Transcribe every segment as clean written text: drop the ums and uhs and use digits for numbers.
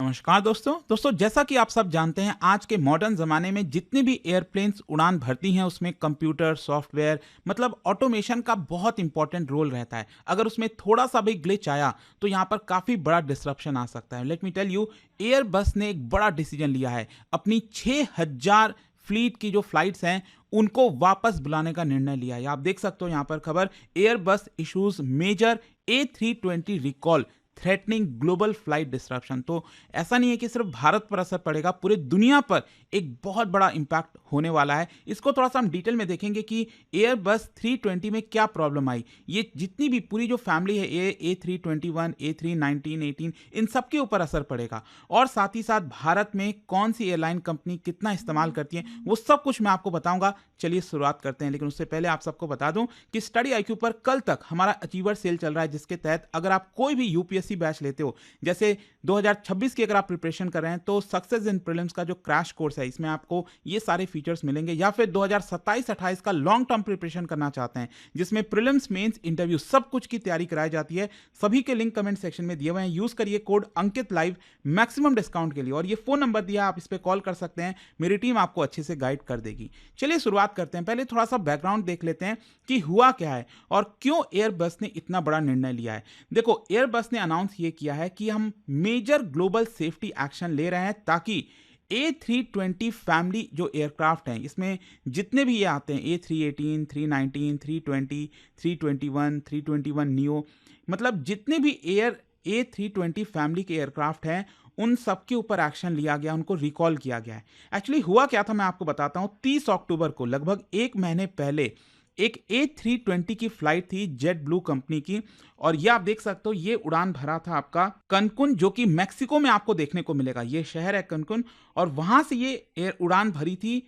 नमस्कार दोस्तों जैसा कि आप सब जानते हैं आज के मॉडर्न ज़माने में जितने भी एयरप्लेन्स उड़ान भरती हैं उसमें कंप्यूटर सॉफ्टवेयर मतलब ऑटोमेशन का बहुत इंपॉर्टेंट रोल रहता है। अगर उसमें थोड़ा सा भी ग्लिच आया तो यहाँ पर काफ़ी बड़ा डिसरप्शन आ सकता है। Let me tell you, Airbus ने एक बड़ा डिसीजन लिया है। अपनी 6000 फ्लीट की जो फ्लाइट्स हैं उनको वापस बुलाने का निर्णय लिया है। आप देख सकते हो यहाँ पर खबर, Airbus issues major A320 recall threatening global flight disruption. तो ऐसा नहीं है कि सिर्फ भारत पर असर पड़ेगा, पूरे दुनिया पर एक बहुत बड़ा इंपैक्ट होने वाला है। इसको थोड़ा सा हम डिटेल में देखेंगे कि एयरबस 320 में क्या प्रॉब्लम आई। ये जितनी भी पूरी जो फैमिली है A321 A319 18 इन सब के ऊपर असर पड़ेगा, और साथ ही साथ भारत में कौन सी एयरलाइन कंपनी कितना इस्तेमाल करती है वो सब कुछ मैं आपको बताऊंगा। चलिए शुरुआत करते हैं, लेकिन उससे पहले आप सबको बता दूं कि स्टडी IQ पर कल तक हमारा अचीवर सेल चल रहा है, जिसके तहत अगर आप कोई भी यूपीएससी बैच लेते हो, जैसे 2026 की अगर आप प्रिपरेशन कर रहे हैं तो सक्सेस इन प्रीलिम्स का जो क्रैश कोर्स है इसमें आपको ये सारे फीचर्स मिलेंगे, या फिर 2027-28 का लॉन्ग टर्म प्रिपरेशन करना चाहते हैं जिसमें प्रीलिम्स मेंस इंटरव्यू सब कुछ की तैयारी कराई जाती है, सभी के लिंक कमेंट सेक्शन में दिए हुए हैं। यूज करिए कोड अंकित लाइव मैक्सिमम डिस्काउंट के लिए, और ये फोन नंबर दिया है, आप इस पर कॉल कर सकते हैं, मेरी टीम आपको अच्छे से गाइड कर देगी। चलिए शुरुआत करते हैं। पहले थोड़ा सा बैकग्राउंड देख लेते हैं कि हुआ क्या है और क्यों एयरबस ने इतना बड़ा निर्णय लिया है। देखो, एयरबस ने अनाउंस ये किया है कि हम मेजर ग्लोबल सेफ्टी एक्शन ले रहे हैं ताकि A320 फैमिली जो एयरक्राफ्ट हैं, इसमें जितने भी ये आते हैं A318 319 320 321 321 नियो, मतलब जितने भी A320 फैमिली के एयरक्राफ्ट हैं उन सब के ऊपर एक्शन लिया गया, उनको रिकॉल किया गया है। एक्चुअली हुआ क्या था मैं आपको बताता हूं। 30 अक्टूबर को लगभग एक महीने पहले एक A320 की फ्लाइट थी जेट ब्लू कंपनी की, और ये आप देख सकते हो ये उड़ान भरा था आपका कनकुन, जो कि मैक्सिको में आपको देखने को मिलेगा। ये शहर है कनकुन, और वहां से ये उड़ान भरी थी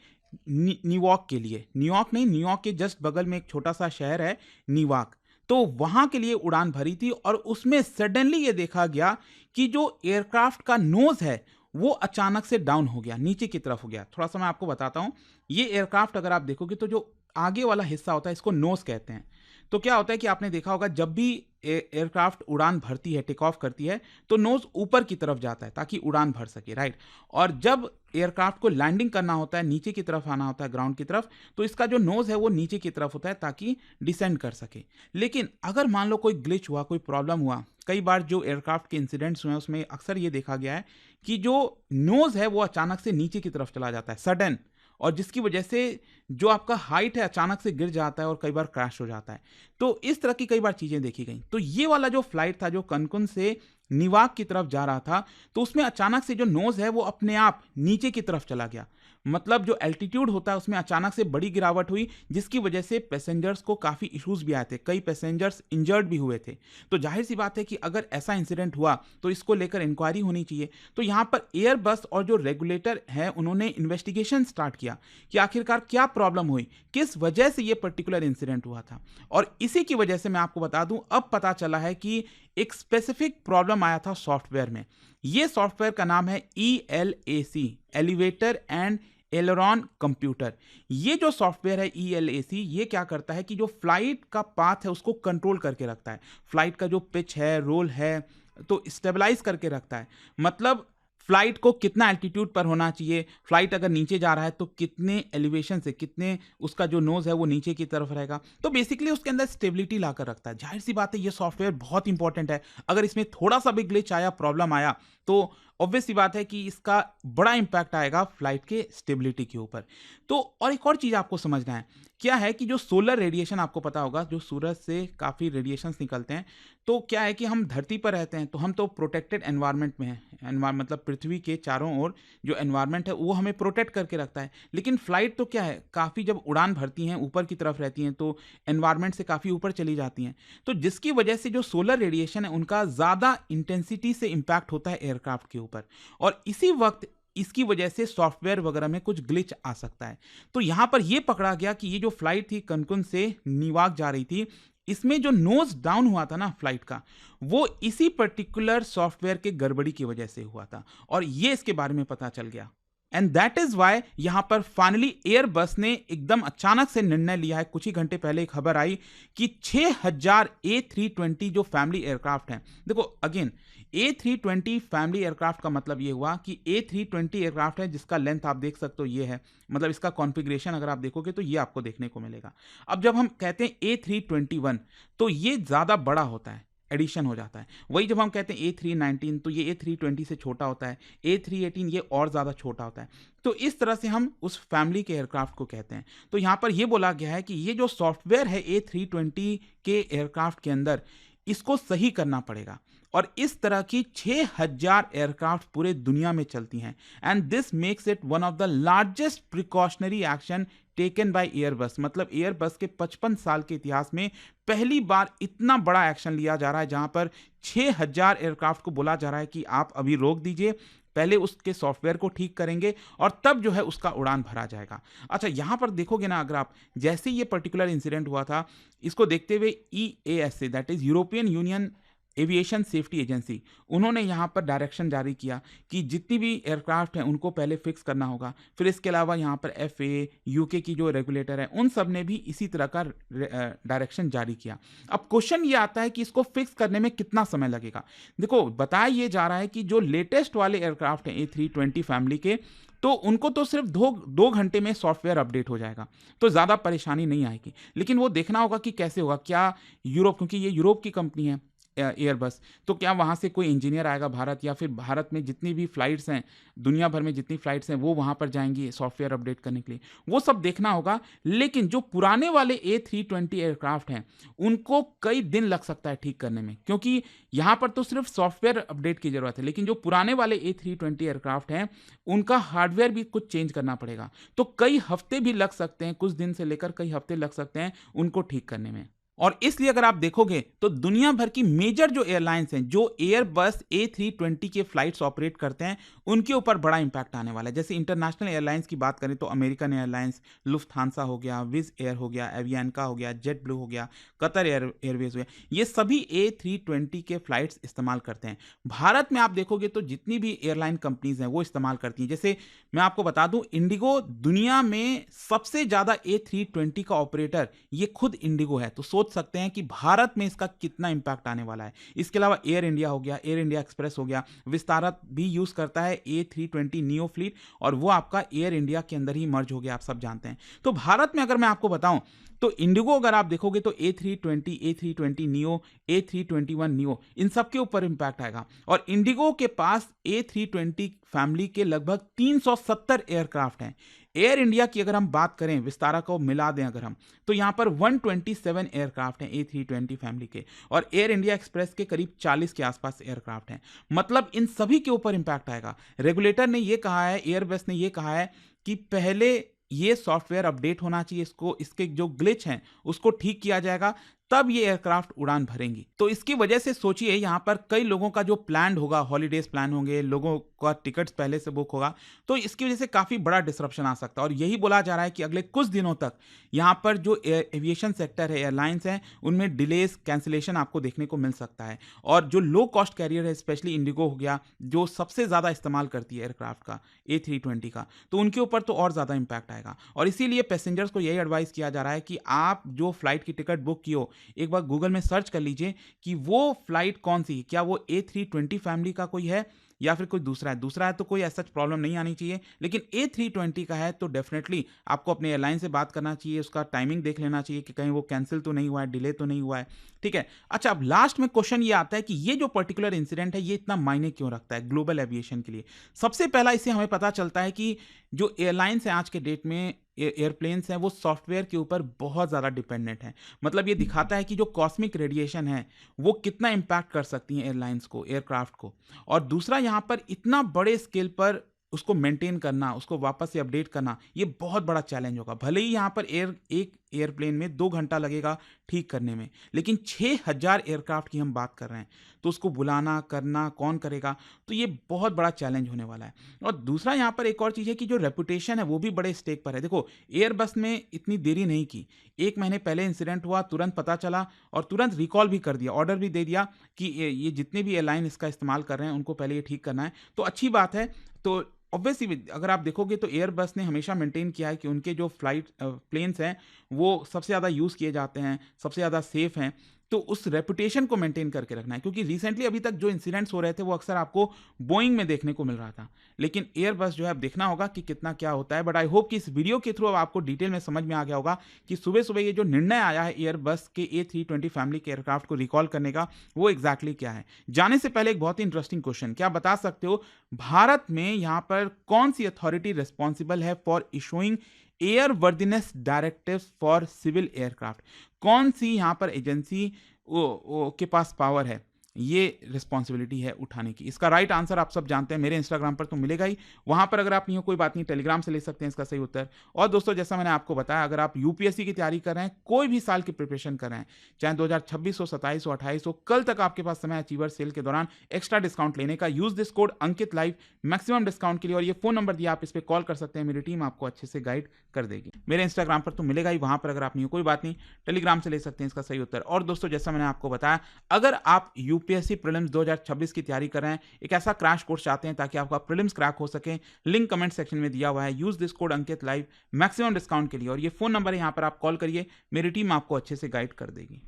न्यूयॉर्क के लिए। न्यूयॉर्क नहीं, न्यूयॉर्क के जस्ट बगल में एक छोटा सा शहर है न्यूयॉर्क, तो वहां के लिए उड़ान भरी थी। और उसमें सडनली ये देखा गया कि जो एयरक्राफ्ट का नोज है वो अचानक से डाउन हो गया, नीचे की तरफ हो गया। थोड़ा सा मैं आपको बताता हूं। ये एयरक्राफ्ट अगर आप देखोगे तो जो आगे वाला हिस्सा होता है इसको नोज कहते हैं। तो क्या होता है कि आपने देखा होगा जब भी एयरक्राफ्ट उड़ान भरती है, टेक ऑफ करती है, तो नोज ऊपर की तरफ जाता है ताकि उड़ान भर सके, राइट। और जब एयरक्राफ्ट को लैंडिंग करना होता है, नीचे की तरफ आना होता है ग्राउंड की तरफ, तो इसका जो नोज है वो नीचे की तरफ होता है ताकि डिसेंड कर सके। लेकिन अगर मान लो कोई ग्लिच हुआ, कोई प्रॉब्लम हुआ, कई बार जो एयरक्राफ्ट के इंसिडेंट्स हुए हैं उसमें अक्सर ये देखा गया है कि जो नोज है वो अचानक से नीचे की तरफ चला जाता है सडन, और जिसकी वजह से जो आपका हाइट है अचानक से गिर जाता है और कई बार क्रैश हो जाता है। तो इस तरह की कई बार चीजें देखी गई। तो ये वाला जो फ्लाइट था जो कनकुन से न्यूयॉर्क की तरफ जा रहा था, तो उसमें अचानक से जो नोज है वो अपने आप नीचे की तरफ चला गया। मतलब जो एल्टीट्यूड होता है उसमें अचानक से बड़ी गिरावट हुई, जिसकी वजह से पैसेंजर्स को काफी इश्यूज भी आए थे, कई पैसेंजर्स इंजर्ड भी हुए थे। तो जाहिर सी बात है कि अगर ऐसा इंसिडेंट हुआ तो इसको लेकर इंक्वायरी होनी चाहिए। तो यहाँ पर एयरबस और जो रेगुलेटर है उन्होंने इन्वेस्टिगेशन स्टार्ट किया कि आखिरकार क्या प्रॉब्लम हुई, किस वजह से ये पर्टिकुलर इंसिडेंट हुआ था। और इसी की वजह से मैं आपको बता दूं, अब पता चला है कि एक स्पेसिफिक प्रॉब्लम आया था सॉफ्टवेयर में। ये सॉफ्टवेयर का नाम है ELAC, elevator and aileron computer. ये जो सॉफ्टवेयर है ELAC, ये क्या करता है कि जो फ्लाइट का पाथ है उसको कंट्रोल करके रखता है, फ्लाइट का जो पिच है, रोल है, तो स्टेबलाइज करके रखता है। मतलब फ्लाइट को कितना एल्टीट्यूड पर होना चाहिए, फ्लाइट अगर नीचे जा रहा है तो कितने एलिवेशन से, कितने उसका जो नोज है वो नीचे की तरफ रहेगा। तो बेसिकली उसके अंदर स्टेबिलिटी लाकर रखता है। जाहिर सी बात है ये सॉफ्टवेयर बहुत इंपॉर्टेंट है। अगर इसमें थोड़ा सा भी ग्लिच आया, प्रॉब्लम आया, तो ऑब्वियस सी बात है कि इसका बड़ा इंपैक्ट आएगा फ्लाइट के स्टेबिलिटी के ऊपर। तो और एक और चीज आपको समझना है, क्या है कि जो सोलर रेडिएशन, आपको पता होगा जो सूरज से काफ़ी रेडिएशंस निकलते हैं, तो क्या है कि हम धरती पर रहते हैं तो हम तो प्रोटेक्टेड एनवायरनमेंट में हैं। मतलब पृथ्वी के चारों ओर जो एनवायरनमेंट है वो हमें प्रोटेक्ट करके रखता है। लेकिन फ्लाइट तो क्या है, काफ़ी जब उड़ान भरती हैं ऊपर की तरफ रहती हैं तो एनवायरनमेंट से काफ़ी ऊपर चली जाती हैं, तो जिसकी वजह से जो सोलर रेडिएशन है उनका ज़्यादा इंटेंसिटी से इम्पैक्ट होता है एयरक्राफ्ट के ऊपर, और इसी वक्त इसकी वजह से सॉफ्टवेयर वगैरह में कुछ ग्लिच आ सकता है। तो यहां पर यह पकड़ा गया कि ये जो फ्लाइट थी कनकुन से न्यूयॉर्क जा रही थी, इसमें जो नोज डाउन हुआ था ना फ्लाइट का, वो इसी पर्टिकुलर सॉफ्टवेयर के गड़बड़ी की वजह से हुआ था, और ये इसके बारे में पता चल गया। एंड दैट इज वाई यहां पर फाइनली एयरबस ने एकदम अचानक से निर्णय लिया है। कुछ ही घंटे पहले एक खबर आई कि 6000 A320 जो फैमिली एयरक्राफ्ट हैं, देखो अगेन A320 फैमिली एयरक्राफ्ट का मतलब ये हुआ कि A320 एयरक्राफ्ट है जिसका लेंथ आप देख सकते हो ये है, मतलब इसका कॉन्फ़िगरेशन अगर आप देखोगे तो ये आपको देखने को मिलेगा। अब जब हम कहते हैं A321 तो ये ज़्यादा बड़ा होता है, एडिशन हो जाता है। वही जब हम कहते हैं A319 तो ये A320 से छोटा होता है, A318 ये और ज़्यादा छोटा होता है। तो इस तरह से हम उस फैमिली के एयरक्राफ्ट को कहते हैं। तो यहाँ पर ये बोला गया है कि ये जो सॉफ्टवेयर है A320 के एयरक्राफ्ट के अंदर, इसको सही करना पड़ेगा। और इस तरह की 6000 एयरक्राफ्ट पूरे दुनिया में चलती हैं and this makes it one of the largest precautionary action taken by Airbus. मतलब एयरबस के 55 साल के इतिहास में पहली बार इतना बड़ा एक्शन लिया जा रहा है जहां पर 6000 एयरक्राफ्ट को बोला जा रहा है कि आप अभी रोक दीजिए, पहले उसके सॉफ्टवेयर को ठीक करेंगे और तब जो है उसका उड़ान भरा जाएगा। अच्छा, यहां पर देखोगे ना, अगर आप जैसे ये पर्टिकुलर इंसिडेंट हुआ था, इसको देखते हुए EASA that is European union aviation safety agency, उन्होंने यहाँ पर डायरेक्शन जारी किया कि जितनी भी एयरक्राफ्ट हैं उनको पहले फिक्स करना होगा। फिर इसके अलावा यहाँ पर FAA, यूके की जो रेगुलेटर है, उन सब ने भी इसी तरह का डायरेक्शन जारी किया। अब क्वेश्चन ये आता है कि इसको फिक्स करने में कितना समय लगेगा। देखो, बताया ये जा रहा है कि जो लेटेस्ट वाले एयरक्राफ्ट हैं A320 फैमिली के, तो उनको तो सिर्फ दो घंटे में सॉफ्टवेयर अपडेट हो जाएगा, तो ज़्यादा परेशानी नहीं आएगी। लेकिन वो देखना होगा कि कैसे होगा, क्या यूरोप, क्योंकि ये यूरोप की कंपनी है एयरबस, तो क्या वहाँ से कोई इंजीनियर आएगा भारत, या फिर भारत में जितनी भी फ्लाइट्स हैं, दुनिया भर में जितनी फ्लाइट्स हैं, वो वहाँ पर जाएंगी सॉफ्टवेयर अपडेट करने के लिए, वो सब देखना होगा। लेकिन जो पुराने वाले A320 एयरक्राफ्ट हैं उनको कई दिन लग सकता है ठीक करने में, क्योंकि यहाँ पर तो सिर्फ सॉफ्टवेयर अपडेट की जरूरत है। लेकिन जो पुराने वाले A320 एयरक्राफ्ट हैं उनका हार्डवेयर भी कुछ चेंज करना पड़ेगा, तो कई हफ्ते भी लग सकते हैं, कुछ दिन से लेकर कई हफ्ते लग सकते हैं उनको ठीक करने में। और इसलिए अगर आप देखोगे तो दुनिया भर की मेजर जो एयरलाइंस हैं, जो एयरबस A320 के फ्लाइट्स ऑपरेट करते हैं, उनके ऊपर बड़ा इंपैक्ट आने वाला है। जैसे इंटरनेशनल एयरलाइंस की बात करें तो अमेरिकन एयरलाइंस, लुफ्थांसा हो गया, विज एयर हो गया, एवियनका हो गया, जेट ब्लू हो गया, कतर एयरवेज हो गया, ये सभी A320 के फ्लाइट्स इस्तेमाल करते हैं। भारत में आप देखोगे तो जितनी भी एयरलाइन कंपनीज हैं वो इस्तेमाल करती हैं। जैसे मैं आपको बता दूं, इंडिगो दुनिया में सबसे ज़्यादा A320 का ऑपरेटर ये खुद इंडिगो है। तो सोच सकते हैं कि भारत में इसका कितना इंपैक्ट आने वाला है। इसके अलावा एयर इंडिया हो गया, एयर इंडिया एक्सप्रेस हो गया, विस्तारा भी यूज करता है A320 नियो फ्लीट, और वो आपका एयर इंडिया के अंदर ही मर्ज हो गया, आप सब जानते हैं। तो भारत में अगर मैं आपको बताऊं तो इंडिगो अगर आप देखोगे तो A320, A320 neo, A321 neo, इन सब के ऊपर इंपैक्ट आएगा। और इंडिगो के पास A320 फैमिली के लगभग 370 एयरक्राफ्ट हैं। एयर इंडिया की अगर हम बात करें, विस्तारा को मिला दें अगर हम, तो यहां पर 127 एयरक्राफ्ट हैं A320 फैमिली के, और एयर इंडिया एक्सप्रेस के करीब 40 के आसपास एयरक्राफ्ट हैं। मतलब इन सभी के ऊपर इंपैक्ट आएगा। रेगुलेटर ने यह कहा है, एयरबस ने यह कहा है कि पहले ये सॉफ्टवेयर अपडेट होना चाहिए, इसको, इसके जो ग्लिच हैं उसको ठीक किया जाएगा, तब ये एयरक्राफ्ट उड़ान भरेंगी। तो इसकी वजह से सोचिए, यहाँ पर कई लोगों का जो प्लान होगा, हॉलीडेज प्लान होंगे, लोगों का टिकट्स पहले से बुक होगा, तो इसकी वजह से काफ़ी बड़ा डिसरप्शन आ सकता है। और यही बोला जा रहा है कि अगले कुछ दिनों तक यहाँ पर जो एविएशन सेक्टर है, एयरलाइंस हैं, उनमें डिलेज, कैंसिलेशन आपको देखने को मिल सकता है। और जो लो कॉस्ट कैरियर है, स्पेशली इंडिगो हो गया, जो सबसे ज़्यादा इस्तेमाल करती है एयरक्राफ्ट का, A320 का, तो उनके ऊपर तो और ज़्यादा इंपैक्ट आएगा। और इसीलिए पैसेंजर्स को यही एडवाइस किया जा रहा है कि आप जो फ्लाइट की टिकट बुक की हो, एक बार गूगल में सर्च कर लीजिए कि वो फ्लाइट कौन सी है, क्या वो A320 फैमिली का कोई है या फिर कोई दूसरा है तो कोई ऐसा प्रॉब्लम नहीं आनी चाहिए। लेकिन A320 का है तो डेफिनेटली आपको अपने एयरलाइन से बात करना चाहिए, उसका टाइमिंग देख लेना चाहिए कि कहीं वो कैंसिल तो नहीं हुआ है, डिले तो नहीं हुआ है, ठीक है। अच्छा, अब लास्ट में क्वेश्चन ये आता है कि ये जो पर्टिकुलर इंसिडेंट है ये इतना मायने क्यों रखता है ग्लोबल एविएशन के लिए। सबसे पहला इससे हमें पता चलता है कि जो एयरलाइंस है आज के डेट में, एयरप्लेन्स हैं, वो सॉफ्टवेयर के ऊपर बहुत ज़्यादा डिपेंडेंट हैं। मतलब ये दिखाता है कि जो कॉस्मिक रेडिएशन है वो कितना इम्पैक्ट कर सकती हैं एयरलाइंस को, एयरक्राफ्ट को। और दूसरा, यहाँ पर इतना बड़े स्केल पर उसको मेंटेन करना, उसको वापस से अपडेट करना, ये बहुत बड़ा चैलेंज होगा। भले ही यहाँ पर एक एयरप्लेन में 2 घंटा लगेगा ठीक करने में, लेकिन 6000 एयरक्राफ्ट की हम बात कर रहे हैं, तो उसको बुलाना, करना कौन करेगा, तो ये बहुत बड़ा चैलेंज होने वाला है। और दूसरा, यहाँ पर एक और चीज़ है कि जो रेपुटेशन है वो भी बड़े स्टेक पर है। देखो, एयरबस ने इतनी देरी नहीं की, 1 महीने पहले इंसिडेंट हुआ, तुरंत पता चला और तुरंत रिकॉल भी कर दिया, ऑर्डर भी दे दिया कि ये जितने भी एयरलाइन इसका इस्तेमाल कर रहे हैं उनको पहले ये ठीक करना है। तो अच्छी बात है। तो ऑब्वियसली अगर आप देखोगे तो एयरबस ने हमेशा मेंटेन किया है कि उनके जो फ्लाइट प्लेन्स हैं वो सबसे ज़्यादा यूज़ किए जाते हैं, सबसे ज़्यादा सेफ हैं। तो उस रेपुटेशन को मेंटेन करके रखना है, क्योंकि रिसेंटली अभी तक जो इंसिडेंट्स हो रहे थे वो अक्सर आपको बोइंग में देखने को मिल रहा था, लेकिन एयरबस जो है अब देखना होगा कि कितना क्या होता है। बट आई होप कि इस वीडियो के थ्रू अब आपको डिटेल में समझ में आ गया होगा कि सुबह सुबह ये जो निर्णय आया है एयरबस के A320 फैमिली के एयरक्राफ्ट को रिकॉल करने का, वो एग्जैक्टली क्या है। जाने से पहले एक बहुत ही इंटरेस्टिंग क्वेश्चन, क्या बता सकते हो भारत में यहाँ पर कौन सी अथॉरिटी रिस्पॉन्सिबल है for issuing airworthiness directives for civil aircraft? कौन सी यहाँ पर एजेंसी के पास पावर है ये रिस्पॉन्सिबिलिटी है उठाने की? इसका राइट आंसर आप सब जानते हैं, मेरे इंस्टाग्राम पर तो मिलेगा ही, वहां पर अगर आप नहीं हो कोई बात नहीं, टेलीग्राम से ले सकते हैं इसका सही उत्तर। और दोस्तों जैसा मैंने आपको बताया, अगर आप यूपीएससी की तैयारी कर रहे हैं, कोई भी साल की प्रिपरेशन कर रहे हैं, चाहे 2026 हो, 27 हो, 28 हो, कल तक आपके पास समय अचीवर सेल के दौरान एक्स्ट्रा डिस्काउंट लेने का। Use this code Ankit live maximum discount के लिए, और ये फोन नंबर दिया, आप इस पर कॉल कर सकते हैं, मेरी टीम आपको अच्छे से गाइड कर देगी। मेरे इंस्टाग्राम पर तो मिलेगा ही, वहां पर अगर आप नहीं हो कोई बात नहीं, टेलीग्राम से ले सकते हैं इसका सही उत्तर। और दोस्तों जैसा मैंने आपको बताया, अगर आप यूपीएससी प्रीलिम्स 2026 की तैयारी कर रहे हैं, एक ऐसा क्रैश कोर्स चाहते हैं ताकि आपका प्रीलिम्स क्रैक हो सके, लिंक कमेंट सेक्शन में दिया हुआ है। Use this code Ankit live maximum discount के लिए, और ये फोन नंबर है, यहां पर आप कॉल करिए, मेरी टीम आपको अच्छे से गाइड कर देगी।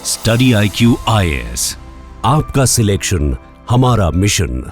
स्टडी IQ IAS, आपका सिलेक्शन हमारा मिशन।